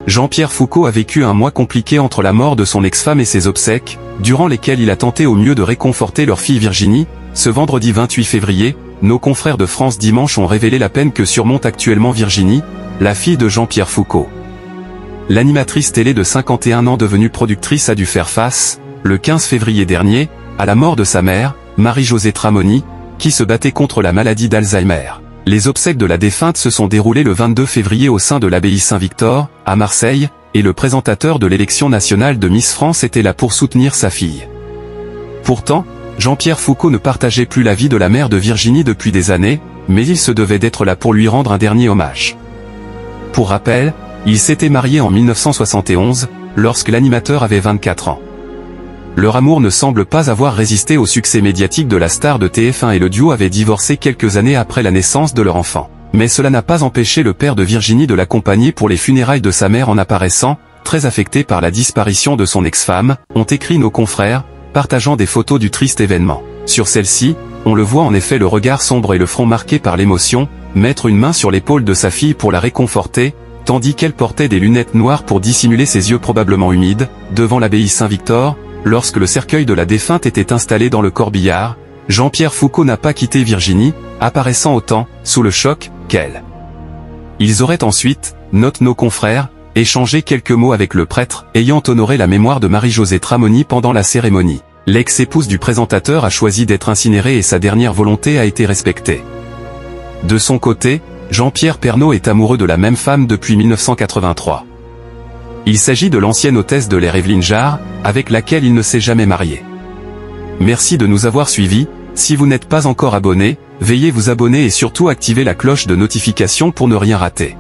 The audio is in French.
Jean-Pierre Foucault a vécu un mois compliqué entre la mort de son ex-femme et ses obsèques, durant lesquels il a tenté au mieux de réconforter leur fille Virginie. Ce vendredi 28 février, nos confrères de France Dimanche ont révélé la peine que surmonte actuellement Virginie, la fille de Jean-Pierre Foucault. L'animatrice télé de 51 ans devenue productrice a dû faire face, le 15 février dernier, à la mort de sa mère, Marie-Josée Tramoni, qui se battait contre la maladie d'Alzheimer. Les obsèques de la défunte se sont déroulées le 22 février au sein de l'abbaye Saint-Victor, à Marseille, et le présentateur de l'élection nationale de Miss France était là pour soutenir sa fille. Pourtant, Jean-Pierre Foucault ne partageait plus la vie de la mère de Virginie depuis des années, mais il se devait d'être là pour lui rendre un dernier hommage. Pour rappel, il s'était marié en 1971, lorsque l'animateur avait 24 ans. Leur amour ne semble pas avoir résisté au succès médiatique de la star de TF1 et le duo avait divorcé quelques années après la naissance de leur enfant. Mais cela n'a pas empêché le père de Virginie de l'accompagner pour les funérailles de sa mère en apparaissant, très affecté par la disparition de son ex-femme, ont écrit nos confrères, partageant des photos du triste événement. Sur celle-ci, on le voit en effet le regard sombre et le front marqué par l'émotion, mettre une main sur l'épaule de sa fille pour la réconforter, tandis qu'elle portait des lunettes noires pour dissimuler ses yeux probablement humides, devant l'abbaye Saint-Victor. Lorsque le cercueil de la défunte était installé dans le corbillard, Jean-Pierre Foucault n'a pas quitté Virginie, apparaissant autant, sous le choc, qu'elle. Ils auraient ensuite, notent nos confrères, échangé quelques mots avec le prêtre, ayant honoré la mémoire de Marie-Josée Tramoni pendant la cérémonie. L'ex-épouse du présentateur a choisi d'être incinérée et sa dernière volonté a été respectée. De son côté, Jean-Pierre Pernaut est amoureux de la même femme depuis 1983. Il s'agit de l'ancienne hôtesse de l'air Evelyne Jarre, avec laquelle il ne s'est jamais marié. Merci de nous avoir suivis. Si vous n'êtes pas encore abonné, veuillez vous abonner et surtout activer la cloche de notification pour ne rien rater.